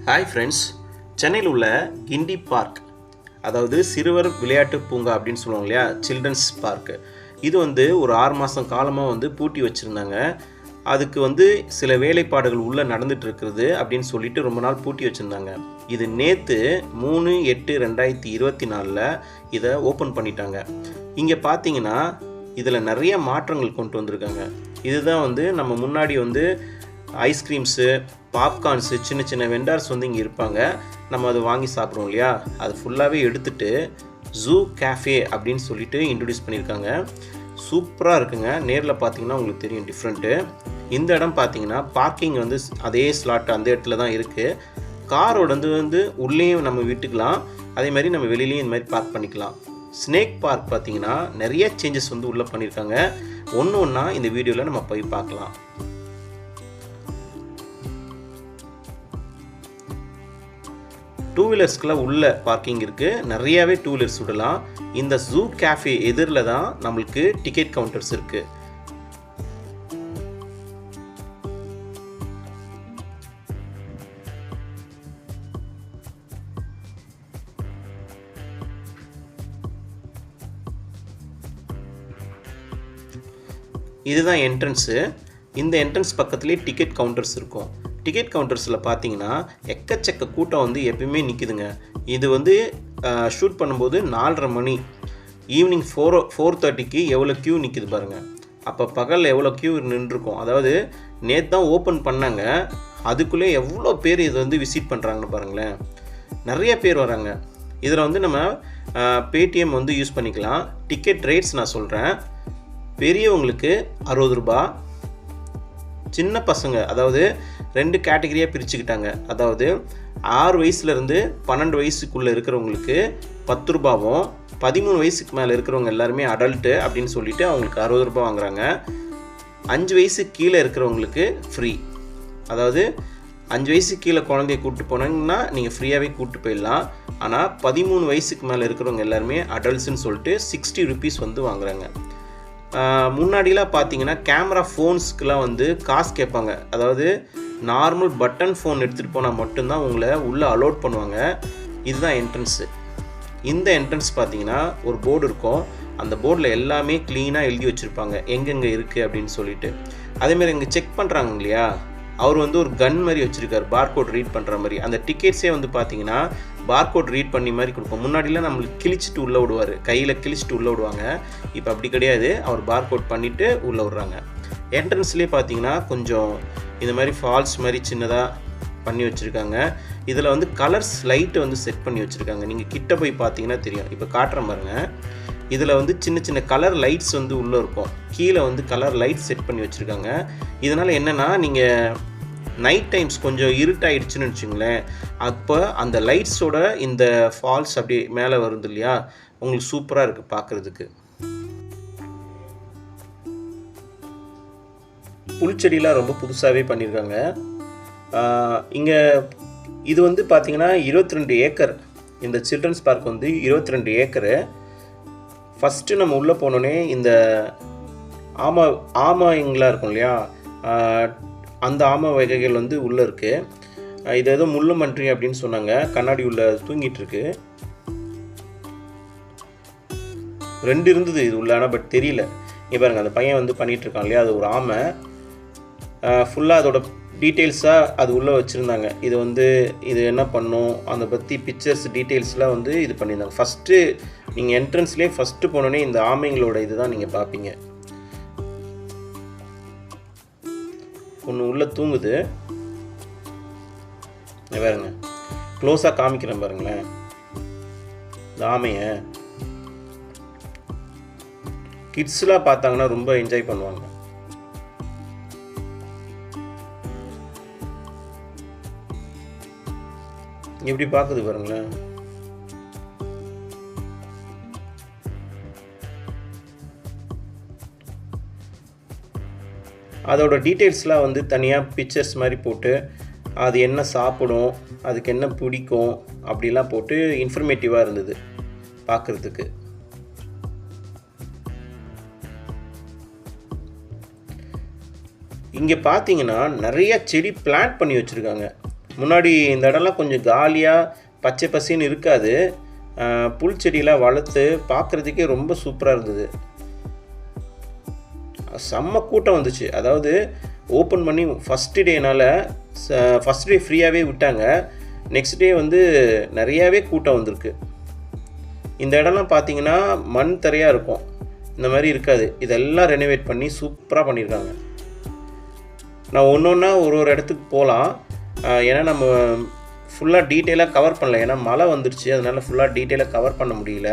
Hi friends, சென்னையில் உள்ள கிண்டி park, அதாவது சிறுவர் விளையாட்டு பூங்கா அப்படின்னு சொல்லுவாங்க இல்லையா, சில்ட்ரன்ஸ் பார்க்கு. இது ஒரு 6 மாதம் காலமாக பூட்டி வச்சுருந்தாங்க. அதுக்கு சில வேலைப்பாடுகள் உள்ளே நடந்துட்டு இருக்கிறது அப்படின்னு சொல்லிட்டு ரொம்ப நாள் பூட்டி வச்சுருந்தாங்க. இது நேற்று 3/8/2024 இதை ஓப்பன் பண்ணிட்டாங்க. இங்கே பார்த்தீங்கன்னா இதில் நிறைய மாற்றங்கள் கொண்டு வந்திருக்காங்க. இதுதான் நம்ம முன்னாடி ஐஸ்கிரீம்ஸு, பாப்கார்ன்ஸு, சின்ன சின்ன வெண்டார்ஸ் இங்கே இருப்பாங்க. நம்ம அதை வாங்கி சாப்பிடுவோம் இல்லையா, அது ஃபுல்லாகவே எடுத்துகிட்டு ஜூ கேஃபே அப்படின்னு சொல்லிட்டு இன்ட்ரடியூஸ் பண்ணியிருக்காங்க. சூப்பராக இருக்குங்க. நேரில் பார்த்தீங்கன்னா உங்களுக்கு தெரியும் டிஃப்ரெண்ட்டு. இந்த இடம் பார்த்தீங்கன்னா பார்க்கிங் அதே ஸ்லாட் அந்த இடத்துல தான் இருக்குது. காரோட உள்ளேயும் நம்ம விட்டுக்கலாம், அதே மாதிரி நம்ம வெளியிலையும் இந்த மாதிரி பார்க் பண்ணிக்கலாம். ஸ்னேக் பார்க் பார்த்தீங்கன்னா நிறைய சேஞ்சஸ் உள்ளே பண்ணியிருக்காங்க. ஒன்று ஒன்றா இந்த வீடியோவில் நம்ம போய் பார்க்கலாம். டூ வீலர்ஸ்க்குலாம் உள்ள பார்க்கிங் இருக்குது. நிறையாவே டூ வீலர்ஸ் விடலாம். இந்த ஜூ கேஃபே எதிரில் தான் நம்மளுக்கு டிக்கெட் கவுண்டர்ஸ் இருக்குது. இதுதான் என்ட்ரன்ஸு. இந்த என்ட்ரன்ஸ் பக்கத்துலேயே டிக்கெட் கவுண்டர்ஸ் இருக்கும். டிக்கெட் கவுண்டர்ஸில் பார்த்தீங்கன்னா எக்கச்சக்க கூட்டம் எப்பயுமே நிற்குதுங்க. இது ஷூட் பண்ணும்போது 4:30 மணி, ஈவினிங் 4:30க்கு எவ்வளோ க்யூ நிற்குது பாருங்கள். அப்போ பகலில் எவ்வளோ க்யூ நின்றுருக்கும். அதாவது நேற்று தான் ஓப்பன் பண்ணாங்க, அதுக்குள்ளே எவ்வளோ பேர் இது விசிட் பண்ணுறாங்கன்னு பாருங்களேன். நிறைய பேர் வராங்க. இதில் நம்ம பேடிஎம் யூஸ் பண்ணிக்கலாம். டிக்கெட் ரேட்ஸ் நான் சொல்கிறேன். பெரியவங்களுக்கு 60 ரூபா, சின்ன பசங்க அதாவது 2 கேட்டகரியாக பிரிச்சுக்கிட்டாங்க. அதாவது 6 வயசுலேருந்து 12 வயசுக்குள்ளே இருக்கிறவங்களுக்கு 10 ரூபாவும், 13 வயசுக்கு மேலே இருக்கிறவங்க எல்லாருமே அடல்ட்டு அப்படின்னு சொல்லிட்டு அவங்களுக்கு 60 ரூபா வாங்குறாங்க. 5 வயசுக்கு கீழே இருக்கிறவங்களுக்கு ஃப்ரீ. அதாவது 5 வயசுக்கு கீழே குழந்தைய கூப்பிட்டு போனாங்கன்னா நீங்கள் ஃப்ரீயாகவே கூப்பிட்டு போயிடலாம். ஆனால் 13 வயசுக்கு மேலே இருக்கிறவங்க எல்லாருமே அடல்ட்ஸ்ன்னு சொல்லிட்டு 60 ருபீஸ் வாங்குறாங்க. முன்னாடிலாம் பார்த்தீங்கன்னா கேமரா ஃபோன்ஸ்க்கெலாம் காசு கேட்பாங்க. அதாவது நார்மல் பட்டன் ஃபோன் எடுத்துகிட்டு போனால் மட்டும்தான் உங்களை உள்ளே அலோட் பண்ணுவாங்க. இதுதான் என்ட்ரன்ஸு. இந்த என்ட்ரன்ஸ் பார்த்தீங்கன்னா ஒரு போர்டு இருக்கும். அந்த போர்டில் எல்லாமே க்ளீனாக எழுதி வச்சுருப்பாங்க எங்கெங்கே இருக்குது அப்படின்னு சொல்லிட்டு. அதேமாதிரி இங்கே செக் பண்ணுறாங்க இல்லையா, அவர் ஒரு கன் மாதிரி வச்சுருக்கார், பார்கோட் ரீட் பண்ணுற மாதிரி. அந்த டிக்கெட்ஸே பார்த்தீங்கன்னா பார்கோட் ரீட் பண்ணி மாதிரி கொடுப்போம். முன்னாடிலாம் நம்மளுக்கு கிழிச்சிட்டு உள்ளே விடுவார், கையில் கிழிச்சிட்டு உள்ளே விடுவாங்க. இப்போ அப்படி கிடையாது, அவர் பார்கோட் பண்ணிவிட்டு உள்ளே விட்றாங்க. என்ட்ரன்ஸ்லேயே பார்த்தீங்கன்னா கொஞ்சம் இந்த மாதிரி ஃபால்ஸ் மாதிரி சின்னதாக பண்ணி வச்சுருக்காங்க. இதில் கலர்ஸ் லைட்டு செட் பண்ணி வச்சுருக்காங்க. நீங்கள் கிட்ட போய் பார்த்தீங்கன்னா தெரியும். இப்போ காட்டுற பாருங்க. இதில் சின்ன சின்ன கலர் லைட்ஸ் உள்ளே இருக்கும். கீழே கலர் லைட்ஸ் செட் பண்ணி வச்சுருக்காங்க. இதனால் என்னென்னா, நீங்கள் நைட் டைம்ஸ் கொஞ்சம் இருட்டாயிடுச்சுன்னு வச்சுங்களேன், அப்போ அந்த லைட்ஸோட இந்த ஃபால்ஸ் அப்படி மேலே வருது இல்லையா, உங்களுக்கு சூப்பராக இருக்குது பார்க்குறதுக்கு. புல்செடிலாம் ரொம்ப புதுசாகவே பண்ணியிருக்காங்க. இங்கே இது பார்த்தீங்கன்னா 22 ஏக்கர். இந்த சில்ட்ரன்ஸ் பார்க் 22 ஏக்கரு. ஃபஸ்ட்டு நம்ம உள்ளே போனோடனே இந்த ஆமைங்களாம் இருக்கும் இல்லையா, அந்த ஆமை வகைகள் உள்ளே இருக்குது. இது ஏதோ முள்ளு மன்றி அப்படின்னு சொன்னாங்க. கண்ணாடி உள்ள தூங்கிட்டு இருக்கு. 2 இருந்தது இது உள்ள, ஆனால் பட் தெரியல. இங்கே பாருங்கள், அந்த பையன் பண்ணிகிட்டு இருக்கான் இல்லையா, அது ஒரு ஆமை. ஃபுல்லாக அதோட டீட்டெயில்ஸாக அது உள்ளே வச்சுருந்தாங்க. இது என்ன பண்ணும் அதை பற்றி பிக்சர்ஸ் டீட்டெயில்ஸ்லாம் இது பண்ணியிருந்தாங்க. ஃபஸ்ட்டு நீங்கள் என்ட்ரன்ஸ்லேயே ஃபஸ்ட்டு போனோடனே இந்த ஆமைங்களோட இது தான் நீங்கள் பார்ப்பீங்க. ஒன்று உள்ளே தூங்குது பாருங்க. க்ளோஸாக காமிக்கிறேன் பாருங்களேன் இந்த ஆமையை. கிட்ஸ்லாம் பார்த்தாங்கன்னா ரொம்ப என்ஜாய் பண்ணுவாங்க. எப்படி பார்க்குது பாருங்களேன். அதோட டீட்டெயில்ஸ்லாம் தனியாக பிக்சர்ஸ் மாதிரி போட்டு, அது என்ன சாப்பிடும், அதுக்கு என்ன பிடிக்கும் அப்படிலாம் போட்டு இன்ஃபர்மேட்டிவாக இருந்தது பார்க்குறதுக்கு. இங்கே பார்த்தீங்கன்னா நிறைய செடி பிளான்ட் பண்ணி வச்சுருக்காங்க. முன்னாடி இந்த இடம்லாம் கொஞ்சம் காலியாக பச்சை பசின்னு இருக்காது. புல் செடியெலாம் வளர்த்து பார்க்குறதுக்கே ரொம்ப சூப்பராக இருந்தது. செம்ம கூட்டம் வந்துச்சு. அதாவது ஓப்பன் பண்ணி ஃபஸ்ட்டு டேனால் ஃபஸ்ட் டே ஃப்ரீயாகவே விட்டாங்க. நெக்ஸ்ட் டே வந்து நிறையாவே கூட்டம் வந்திருக்கு. இந்த இடம்லாம் பார்த்தீங்கன்னா மண் தரையாக இருக்கும், இந்த மாதிரி இருக்காது. இதெல்லாம் ரெனோவேட் பண்ணி சூப்பராக பண்ணியிருக்காங்க. நான் ஒன்று ஒன்றா ஒரு இடத்துக்கு போகலாம். ஏன்னா நம்ம ஃபுல்லாக டீட்டெயிலாக கவர் பண்ணல, ஏன்னா மழை வந்துடுச்சு, அதனால் ஃபுல்லாக டீட்டெயிலாக கவர் பண்ண முடியல.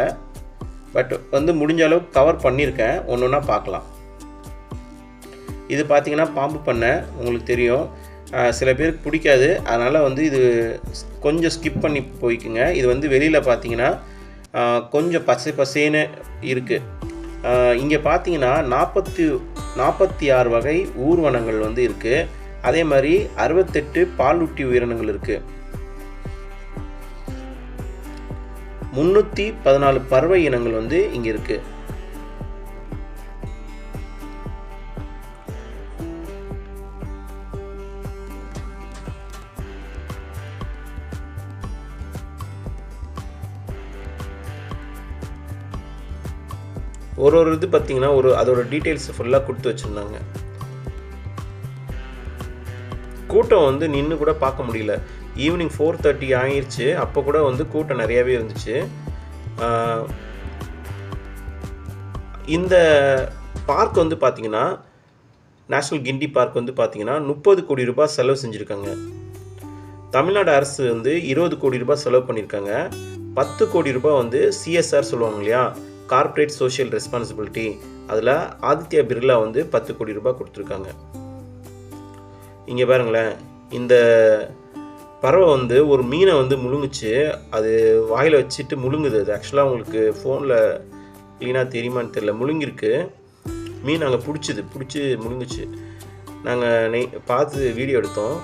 பட் வந்து முடிஞ்ச அளவுக்கு கவர் பண்ணியிருக்கேன். ஒன்று ஒன்றா பார்க்கலாம். இது பார்த்திங்கன்னா பாம்பு பண்ணை, உங்களுக்கு தெரியும். சில பேருக்கு பிடிக்காது, அதனால் வந்து இது கொஞ்சம் ஸ்கிப் பண்ணி போய்க்குங்க. இது வந்து வெளியில் பார்த்தீங்கன்னா கொஞ்சம் பச்சை பசேன்னு இருக்குது. இங்கே பார்த்தீங்கன்னா 46 வகை ஊர்வனங்கள் வந்து இருக்குது. அதே மாதிரி 68 பாலூட்டி உயிரினங்கள் இருக்குது. 314 பறவை இனங்கள் வந்து இங்கே இருக்குது. ஒரு இது பார்த்திங்கன்னா அதோட டீட்டெயில்ஸ் ஃபுல்லாக கொடுத்து வச்சுருந்தாங்க. கூட்டம் வந்து நின்று கூட பார்க்க முடியல. ஈவினிங் 4:30 ஆயிடுச்சு. அப்போ கூட வந்து கூட்டம் நிறையாவே இருந்துச்சு. இந்த பார்க் வந்து பார்த்திங்கன்னா நேஷ்னல் கிண்டி பார்க் வந்து பார்த்திங்கன்னா 30 கோடி ரூபாய் செலவு செஞ்சுருக்காங்க. தமிழ்நாடு அரசு வந்து 20 கோடி ரூபாய் செலவு பண்ணியிருக்காங்க. 10 கோடி ரூபாய் வந்து சிஎஸ்ஆர் சொல்லுவாங்க இல்லையா, கார்ப்பரேட் சோஷியல் ரெஸ்பான்சிபிலிட்டி, அதில் ஆதித்யா பிர்லா வந்து 10 கோடி ரூபாய் கொடுத்துருக்காங்க. இங்கே பாருங்களேன், இந்த பறவை வந்து ஒரு மீனை வந்து முழுங்குச்சு. அது வாயில் வச்சுட்டு முழுங்குது. அது ஆக்சுவலாக உங்களுக்கு ஃபோனில் க்ளீனாக தெரியுமான்னு தெரியல, முழுங்கிருக்கு. மீன் நாங்கள் பிடிச்சி முழுங்குச்சு. நாங்கள் பார்த்து வீடியோ எடுத்தோம்.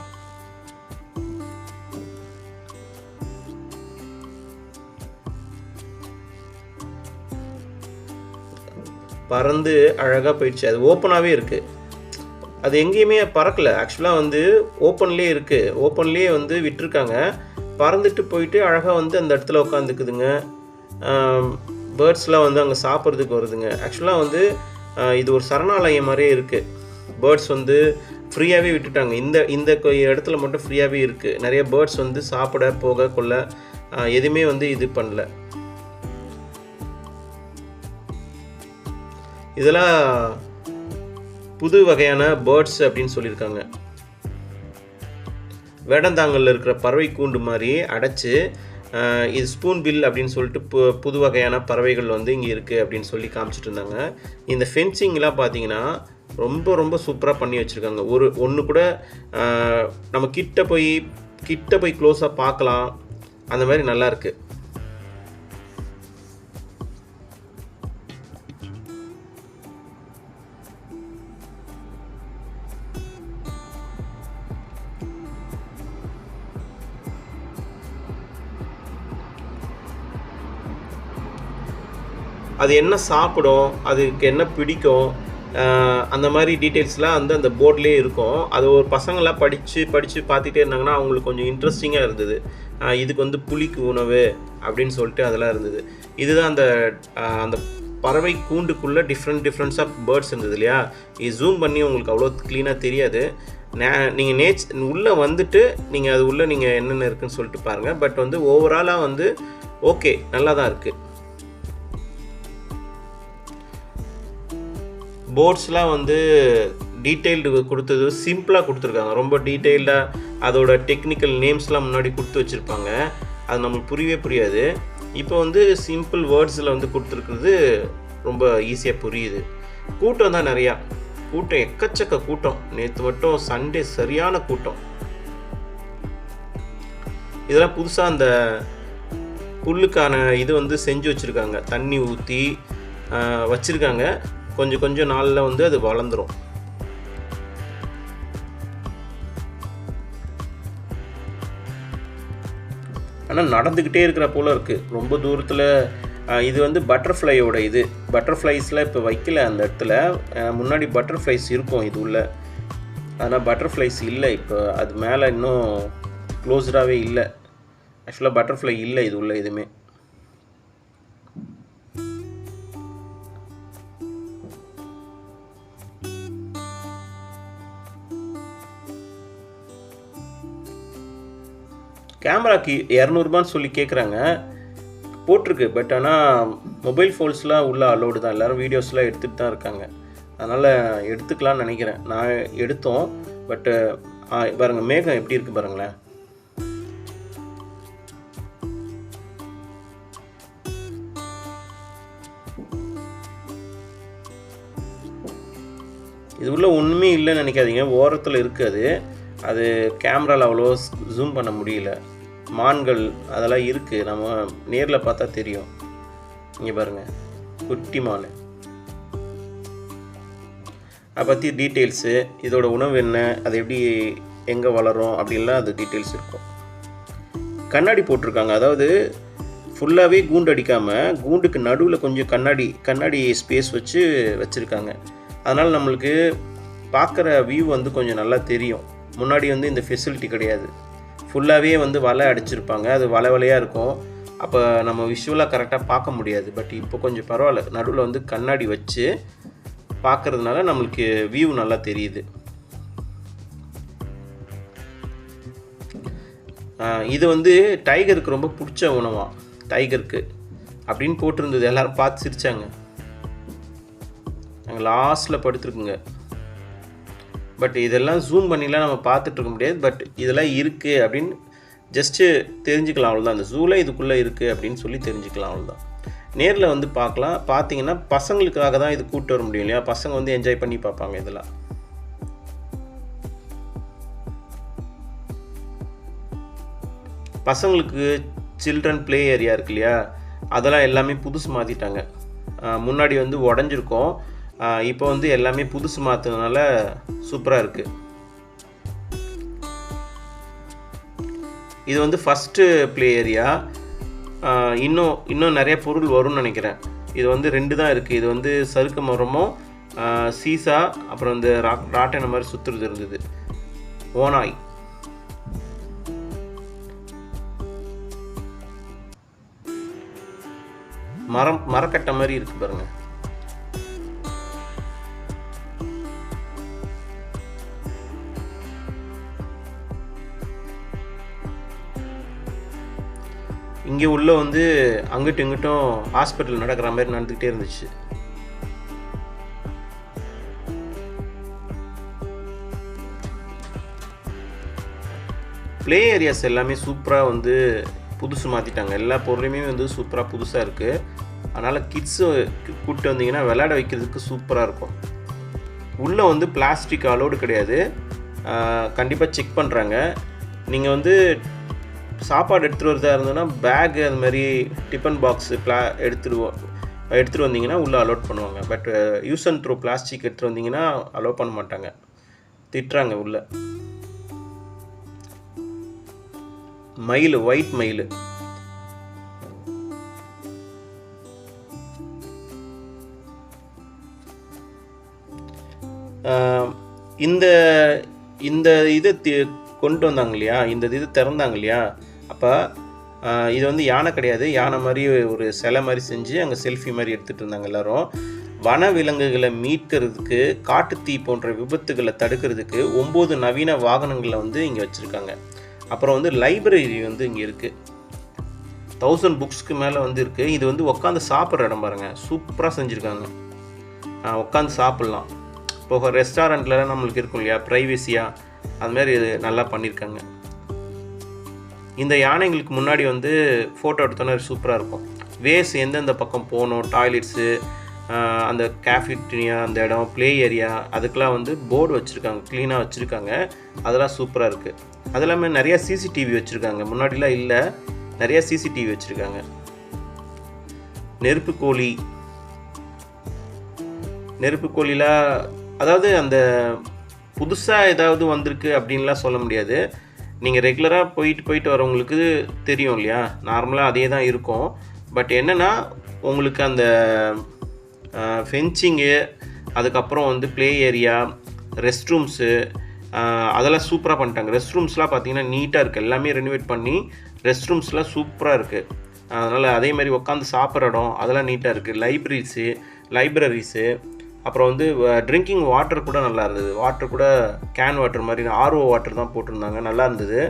பறந்து அழகாக போயிடுச்சு. அது ஓப்பனாகவே இருக்குது. அது எங்கேயுமே பறக்கலை. ஆக்சுவலாக வந்து ஓப்பன்லேயே இருக்குது. ஓப்பன்லேயே வந்து விட்டுருக்காங்க. பறந்துட்டு போயிட்டு அழகாக வந்து அந்த இடத்துல உட்காந்துக்குதுங்க. பேர்ட்ஸ்லாம் வந்து அங்கே சாப்பிட்றதுக்கு வருதுங்க. ஆக்சுவலாக வந்து இது ஒரு சரணாலயம் மாதிரியே இருக்குது. பேர்ட்ஸ் வந்து ஃப்ரீயாகவே விட்டுட்டாங்க. இந்த இடத்துல மட்டும் ஃப்ரீயாகவே இருக்குது. நிறைய பேர்ட்ஸ் வந்து சாப்பிட போக கொள்ள எதுவுமே வந்து இது பண்ணல. இதெல்லாம் புது வகையான பேர்ட்ஸ் அப்படின்னு சொல்லியிருக்காங்க. வேடந்தாங்கலில் இருக்கிற பறவை கூண்டு மாதிரி அடைச்சி இது ஸ்பூன் பில் அப்படின்னு சொல்லிட்டு புது வகையான பறவைகள் வந்து இங்கே இருக்குது அப்படின்னு சொல்லி காமிச்சிட்டு இருந்தாங்க. இந்த ஃபென்சிங்லாம் பார்த்தீங்கன்னா ரொம்ப ரொம்ப சூப்பராக பண்ணி வச்சுருக்காங்க. ஒன்று கூட நம்ம கிட்ட போய் க்ளோஸாக பார்க்கலாம், அந்த மாதிரி நல்லாயிருக்கு. அது என்ன சாப்பிடும், அதுக்கு என்ன பிடிக்கும், அந்த மாதிரி டீட்டெயில்ஸ்லாம் வந்து அந்த போர்ட்லேயே இருக்கும். அது ஒரு பசங்களாம் படித்து பார்த்துட்டே இருந்தாங்கன்னா அவங்களுக்கு கொஞ்சம் இன்ட்ரெஸ்டிங்காக இருந்தது. இதுக்கு வந்து புலிக்கு உணவு அப்படின்னு சொல்லிட்டு அதெல்லாம் இருந்தது. இதுதான் அந்த பறவை கூண்டுக்குள்ளே டிஃப்ரெண்ட்ஸ் ஆஃப் பேர்ட்ஸ் இருந்தது இல்லையா. இது ஜூம் பண்ணி உங்களுக்கு அவ்வளோ க்ளீனாக தெரியாது. நீங்கள் உள்ளே வந்துட்டு நீங்கள் அது உள்ளே நீங்கள் என்னென்ன இருக்குதுன்னு சொல்லிட்டு பாருங்கள். பட் வந்து ஓவராலாக வந்து ஓகே, நல்லா தான் இருக்குது. போர்ட்ஸ்லாம் வந்து டீட்டெயில்டு கொடுத்தது சிம்பிளாக கொடுத்துருக்காங்க. ரொம்ப டீட்டெயில்டாக அதோட டெக்னிக்கல் நேம்ஸ்லாம் முன்னாடி கொடுத்து வச்சுருப்பாங்க. அது நம்மளுக்கு புரியாது. இப்போ வந்து சிம்பிள் வேர்ட்ஸில் வந்து கொடுத்துருக்குறது ரொம்ப ஈஸியாக புரியுது. கூட்டம் தான் நிறையா. கூட்டம் எக்கச்சக்க கூட்டம். நேற்று மட்டும் சண்டே சரியான கூட்டம். இதெல்லாம் புதுசாக அந்த புல்லுக்கான இது வந்து செஞ்சு வச்சுருக்காங்க. தண்ணி ஊற்றி வச்சுருக்காங்க. கொஞ்சம் நாளில் வந்து அது வளர்ந்துடும். ஆனால் நடந்துக்கிட்டே இருக்கிற போல் இருக்குது. ரொம்ப தூரத்தில் இது வந்து பட்டர்ஃப்ளையோட இது. பட்டர்ஃப்ளைஸில் இப்போ வைக்கல அந்த இடத்துல. முன்னாடி பட்டர்ஃப்ளைஸ் இருக்கும் இது உள்ள. ஆனால் பட்டர்ஃப்ளைஸ் இல்லை இப்போ. அது மேலே இன்னும் க்ளோஸ்டாகவே இல்லை. ஆக்சுவலாக பட்டர்ஃப்ளை இல்லை இது உள்ள எதுவுமே. கேமராக்கு 200 சொல்லி கேட்குறாங்க, போட்டிருக்கு. பட் ஆனால் மொபைல் ஃபோன்ஸ்லாம் உள்ள அலோடு தான், எல்லோரும் வீடியோஸ்லாம் எடுத்துகிட்டு தான் இருக்காங்க. அதனால் எடுத்துக்கலான்னு நினைக்கிறேன். நான் எடுத்தோம். பட்டு பாருங்கள் மேகம் எப்படி இருக்குது பாருங்களேன். இது உள்ள ஒன்றுமே இல்லைன்னு நினைக்காதீங்க, ஓரத்தில் இருக்குது. அது கேமராவில் அவ்வளோ ஜூம் பண்ண முடியல. மான்கள் அதெல்லாம் இருக்குது, நம்ம நேரில் பார்த்தா தெரியும். இங்கே பாருங்கள், குட்டி மான். அதை பற்றி டீட்டெயில்ஸு, இதோட உணவு என்ன, அது எப்படி எங்கே வளரும் அப்படின்லாம் அது டீட்டெயில்ஸ் இருக்கும். கண்ணாடி போட்டிருக்காங்க, அதாவது ஃபுல்லாகவே கூண்டு அடிக்காமல் கூண்டுக்கு நடுவில் கொஞ்சம் கண்ணாடி ஸ்பேஸ் வச்சுருக்காங்க. அதனால் நம்மளுக்கு பார்க்குற வியூ வந்து கொஞ்சம் நல்லா தெரியும். முன்னாடி வந்து இந்த ஃபெசிலிட்டி கிடையாது, ஃபுல்லாகவே வந்து வலை அடிச்சிருப்பாங்க, அது வலையாக இருக்கும். அப்போ நம்ம விஷுவலாக கரெக்டாக பார்க்க முடியாது. பட் இப்போ கொஞ்சம் பரவாயில்ல, நடுவில் வந்து கண்ணாடி வச்சு பார்க்குறதுனால நம்மளுக்கு வியூ நல்லா தெரியுது. இது வந்து டைகருக்கு ரொம்ப பிடிச்ச உணவா, டைகருக்கு அப்படின்னு போட்டிருந்தது. எல்லோரும் பார்த்து சிரித்தாங்க. நாங்கள் லாஸ்ட்டில் படுத்துருக்குங்க. பட் இதெல்லாம் ஜூம் பண்ணிலாம் நம்ம பார்த்துட்ருக்க முடியாது. பட் இதெல்லாம் இருக்குது அப்படின்னு ஜஸ்ட்டு தெரிஞ்சுக்கலாம், அவ்வளோதான். அந்த ஜூவில் இதுக்குள்ளே இருக்குது அப்படின்னு சொல்லி தெரிஞ்சுக்கலாம், அவ்வளோதான். நேரில் வந்து பார்க்கலாம். பார்த்தீங்கன்னா பசங்களுக்காக தான் இது கூப்பிட்டு வர முடியும் இல்லையா, பசங்க வந்து என்ஜாய் பண்ணி பார்ப்பாங்க. இதெல்லாம் பசங்களுக்கு சில்ட்ரன் ப்ளே ஏரியா இருக்கு இல்லையா, அதெல்லாம் எல்லாமே புதுசு மாற்றிட்டாங்க. முன்னாடி வந்து உடஞ்சிருக்கோம், இப்போ வந்து எல்லாமே புதுசு மாற்றினால சூப்பராக இருக்குது. இது வந்து ஃபஸ்ட்டு ப்ளே ஏரியா. இன்னும் நிறைய பொருள் வரும்னு நினைக்கிறேன். இது வந்து 2 தான் இருக்குது. இது வந்து சறுக்கு மரமும் சீசா, அப்புறம் இந்த ராட்டை மாதிரி சுற்றுறது இருந்தது. ஓனாய், மரக்கட்டை மாதிரி இருக்குது பாருங்கள். இங்கே உள்ள வந்து அங்கிட்டும் இங்கிட்டும் ஹாஸ்பிட்டல் நடக்கிற மாதிரி நடந்துக்கிட்டே இருந்துச்சு. ப்ளே ஏரியாஸ் எல்லாமே சூப்பராக வந்து புதுசு மாற்றிட்டாங்க. எல்லா பொருளையுமே வந்து சூப்பராக புதுசாக இருக்குது. அதனால் கிட்ஸு கூப்பிட்டு வந்தீங்கன்னா விளையாட வைக்கிறதுக்கு சூப்பராக இருக்கும். உள்ளே வந்து பிளாஸ்டிக் அலோடு கிடையாது, கண்டிப்பாக செக் பண்ணுறாங்க. நீங்கள் வந்து சாப்பாடு எடுத்துகிட்டு வரதா இருந்ததுன்னா பேகு அது மாதிரி டிஃபன் பாக்ஸு எடுத்துகிட்டு வந்தீங்கன்னா உள்ளே அலோட் பண்ணுவாங்க. But use and throw plastic எடுத்துகிட்டு வந்தீங்கன்னா அலோட் பண்ண மாட்டாங்க, திட்டுறாங்க. உள்ள மயில், ஒயிட் மயில். இந்த இதை கொண்டு வந்தாங்க இல்லையா, இந்த இது திறந்தாங்க இல்லையா, அப்போ இது வந்து யானை கிடையாது, யானை மாதிரி ஒரு சிலை மாதிரி செஞ்சு அங்கே செல்ஃபி மாதிரி எடுத்துகிட்டு இருந்தாங்க எல்லோரும். வனவிலங்குகளை மீட்கிறதுக்கு, காட்டுத்தீ போன்ற விபத்துகளை தடுக்கிறதுக்கு 9 நவீன வாகனங்களை வந்து இங்கே வச்சுருக்காங்க. அப்புறம் வந்து லைப்ரரி வந்து இங்கே இருக்குது, 1000 புக்ஸ்க்கு மேலே வந்து இருக்குது. இது வந்து உட்காந்து சாப்பிட்ற இடம் பாருங்கள், சூப்பராக செஞ்சுருக்காங்க. உட்காந்து சாப்பிட்லாம். இப்போ ரெஸ்டாரண்ட்டில் நம்மளுக்கு இருக்கும் இல்லையா ப்ரைவேசியாக, அதுமாரி இது நல்லா பண்ணியிருக்காங்க. இந்த யானைங்களுக்கு முன்னாடி வந்து ஃபோட்டோ எடுத்தோன்னா சூப்பராக இருக்கும். வேஸ் எந்தெந்த பக்கம் போகணும், டாய்லெட்ஸு, அந்த கேஃபிட்டீரியா, அந்த இடம், ப்ளே ஏரியா, அதுக்கெலாம் வந்து போர்டு வச்சுருக்காங்க, க்ளீனாக வச்சுருக்காங்க. அதெல்லாம் சூப்பராக இருக்குது. அது இல்லாமல் நிறையா சிசிடிவி வச்சுருக்காங்க, முன்னாடிலாம் இல்லை, நிறையா சிசிடிவி வச்சுருக்காங்க. நெருப்பு கோழிலாம், அதாவது அந்த புதுசாக ஏதாவது வந்திருக்கு அப்படின்லாம் சொல்ல முடியாது. நீங்கள் ரெகுலராக போயிட்டு வரவங்களுக்கு தெரியும் இல்லையா, நார்மலாக அதே தான் இருக்கும். பட் என்னென்னா உங்களுக்கு அந்த ஃபென்சிங்கு, அதுக்கப்புறம் வந்து ப்ளே ஏரியா, ரெஸ்ட் ரூம்ஸு, அதெல்லாம் சூப்பராக பண்ணிட்டாங்க. ரெஸ்ட் ரூம்ஸ்லாம் பார்த்தீங்கன்னா நீட்டாக இருக்குது. எல்லாமே ரெனோவேட் பண்ணி ரெஸ்ட் ரூம்ஸ்லாம் சூப்பராக இருக்குது. அதனால் அதே மாதிரி உட்காந்து சாப்பிட்ற இடம் அதெல்லாம் நீட்டாக இருக்குது. லைப்ரரிஸு அப்புறம் வந்து ட்ரிங்கிங் வாட்டர் கூட நல்லா இருந்தது. வாட்டர் கூட கேன் வாட்டர் மாதிரி ஆர்ஓ வாட்டர் தான் போட்டிருந்தாங்க, நல்லா இருந்தது.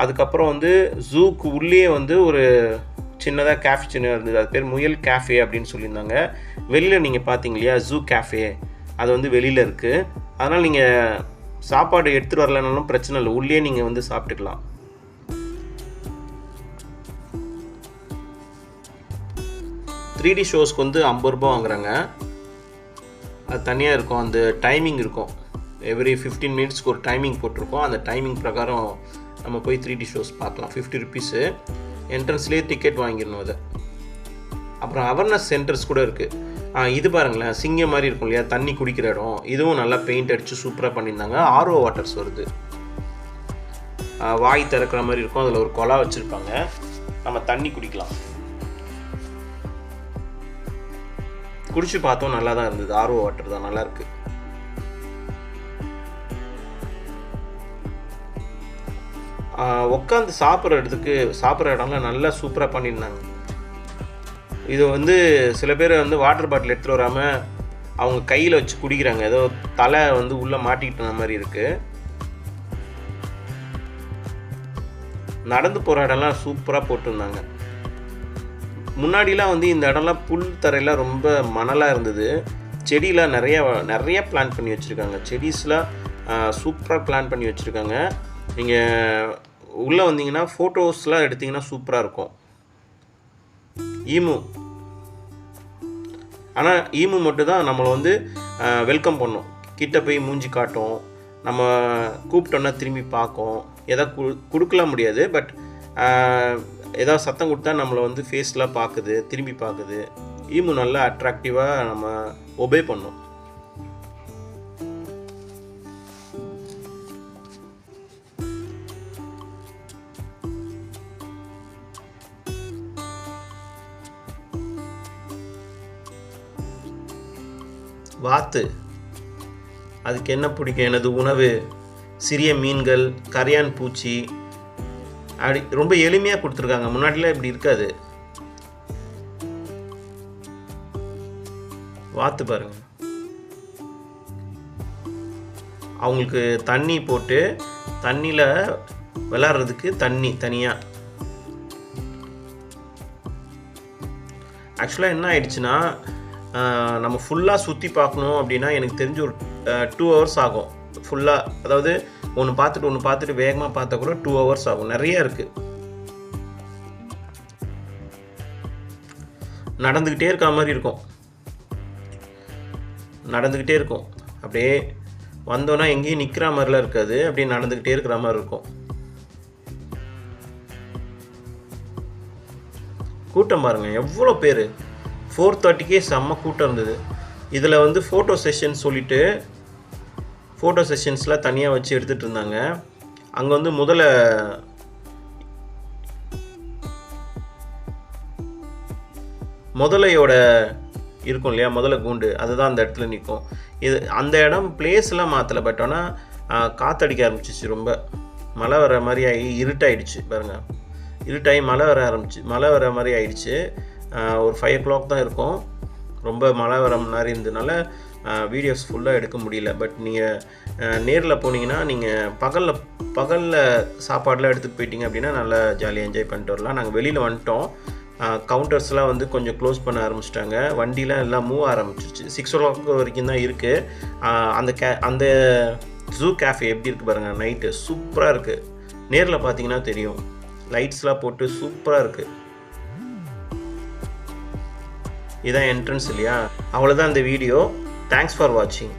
அதுக்கப்புறம் வந்து ஜூக்கு உள்ளே வந்து ஒரு சின்னதாக கேஃபே சின்னதாக இருந்தது. அது பேர் முயல் கேஃபே அப்படின்னு சொல்லியிருந்தாங்க. வெளியில் நீங்கள் பார்த்தீங்க இல்லையா ஜூ கேஃபே, அது வந்து வெளியில் இருக்குது. அதனால் நீங்கள் சாப்பாடு எடுத்துகிட்டு வரலனாலும் பிரச்சனை இல்லை, உள்ளே நீங்கள் வந்து சாப்பிட்டுக்கலாம். த்ரீ டி ஷோஸ்க்கு வந்து 50 ரூபா வாங்குறாங்க. அது தனியாக இருக்கும், அந்த டைமிங் இருக்கும். எவ்ரி 15 மினிட்ஸ்க்கு ஒரு டைமிங் போட்டிருக்கோம். அந்த டைமிங் பிரகாரம் நம்ம போய் 3D ஷோஸ் பார்க்கலாம். 50 ருபீஸு. என்ட்ரன்ஸ்லேயே டிக்கெட் வாங்கிடணும் அதை. அப்புறம் அவேர்னஸ் சென்டர்ஸ் கூட இருக்குது. இது பாருங்களேன், சிங்கம் மாதிரி இருக்கும் இல்லையா, தண்ணி குடிக்கிற இடம். இதுவும் நல்லா பெயிண்ட் அடித்து சூப்பராக பண்ணியிருந்தாங்க. ஆர்ஓ வாட்டர்ஸ் வருது, வாய் திறக்கிற மாதிரி இருக்கும். அதில் ஒரு குழா வச்சுருப்பாங்க, நம்ம தண்ணி குடிக்கலாம். குடிச்சு பார்த்தோம், நல்லா தான் இருந்தது. ஆர்ஓ வாட்டர் தான், நல்லாயிருக்கு. உட்காந்து சாப்பிட்ற இடம்லாம் நல்லா சூப்பராக பண்ணியிருந்தாங்க. இது வந்து சில பேர் வந்து வாட்டர் பாட்டில் எடுத்துகிட்டு வராமல் அவங்க கையில் வச்சு குடிக்கிறாங்க. ஏதோ தலை வந்து உள்ளே மாட்டிக்கிட்ட மாதிரி இருக்குது. நடந்து போகிற இடம்லாம் சூப்பராக போட்டிருந்தாங்க. முன்னாடிலாம் வந்து இந்த இடம்லாம் புல் தரையெல்லாம் ரொம்ப மணலாக இருந்தது. செடியெலாம் நிறைய பிளான் பண்ணி வச்சுருக்காங்க. செடிஸ்லாம் சூப்பராக பிளான் பண்ணி வச்சுருக்காங்க. நீங்கள் உள்ளே வந்தீங்கன்னா ஃபோட்டோஸ்லாம் எடுத்திங்கன்னா சூப்பராக இருக்கும். ஈமு, ஆனால் ஈமு மட்டும் தான் நம்மளை வந்து வெல்கம் பண்ணும். கிட்ட போய் மூஞ்சி காட்டும், நம்ம கூப்பிட்டோன்னா திரும்பி பார்க்கும். எதாவது கொடுக்கலாம் முடியாது, பட் ஏதாவது சத்தம் கொடுத்தா நம்மளை வந்து ஃபேஸ்லாம் பார்க்குது, திரும்பி பார்க்குது. ஈமு நல்லா அட்ராக்டிவாக நம்ம ஒபே பண்ணும். வாத்து, அதுக்கு என்ன பிடிக்கும்? எனது உணவு சிறிய மீன்கள், கரையான் பூச்சி, அப்படி ரொம்ப எளிமையாக கொடுத்துருக்காங்க. முன்னாடிலாம் இப்படி இருக்காது. வாத்து பாருங்க, அவங்களுக்கு தண்ணி போட்டு தண்ணியில் விளாட்றதுக்கு தண்ணி தனியாக. ஆக்சுவலாக என்ன ஆயிடுச்சுன்னா, நம்ம ஃபுல்லாக சுற்றி பார்க்கணும் அப்படின்னா எனக்கு தெரிஞ்சு ஒரு 2 ஹவர்ஸ் ஆகும் ஃபுல்லாக. அதாவது ஒன்று பார்த்துட்டு வேகமாக பார்த்தா கூட 2 ஹவர்ஸ் ஆகும். நிறைய இருக்குது. நடந்துக்கிட்டே இருக்கிற மாதிரி இருக்கும். அப்படியே வந்தோன்னா எங்கேயும் நிற்கிற மாதிரிலாம் இருக்காது, அப்படியே நடந்துக்கிட்டே இருக்கிற மாதிரி இருக்கும். கூட்டம் பாருங்கள் எவ்வளோ பேர். 4:30க்கே செம்ம கூட்டம் இருந்தது. இதில் வந்து ஃபோட்டோ செஷன் சொல்லிவிட்டு ஃபோட்டோ செஷன்ஸ்லாம் தனியாக வச்சு எடுத்துகிட்டு இருந்தாங்க. அங்கே வந்து முதலையோட இருக்கும் இல்லையா, முதலை கூண்டு, அதுதான் அந்த இடத்துல நிற்கும். அந்த இடம் பிளேஸ்லாம் மாற்றலை, பட் ஆனால் காற்றடிக்க ஆரம்பிச்சிச்சு. ரொம்ப மழை வர மாதிரி ஆகி இருட்டாயிடுச்சு பாருங்கள். இருட்டாகி மழை வர மாதிரி ஆயிடுச்சு. ஒரு 5 o'clock தான் இருக்கும். ரொம்ப மழை வர மாதிரி இருந்ததுனால வீடியோஸ் ஃபுல்லாக எடுக்க முடியல. பட் நீங்கள் நேரில் போனீங்கன்னா நீங்கள் பகலில் சாப்பாடெலாம் எடுத்துகிட்டு போயிட்டீங்க அப்படின்னா நல்லா ஜாலியாக என்ஜாய் பண்ணிட்டு வரலாம். நாங்கள் வெளியில் வந்துட்டோம். கவுண்டர்ஸ்லாம் வந்து கொஞ்சம் க்ளோஸ் பண்ண ஆரம்பிச்சிட்டாங்க. வண்டிலாம் எல்லாம் மூவ் ஆரம்பிச்சிருச்சு. 6 o'clock வரைக்கும் தான் இருக்குது. அந்த ஜூ கேஃபே எப்படி இருக்குது பாருங்கள். நைட்டு சூப்பராக இருக்குது. நேரில் பார்த்தீங்கன்னா தெரியும். லைட்ஸ்லாம் போட்டு சூப்பராக இருக்குது. இதான் என்ட்ரன்ஸ் இல்லையா. அவ்வளோதான் இந்த வீடியோ. தேங்க்ஸ் ஃபார் வாட்சிங்.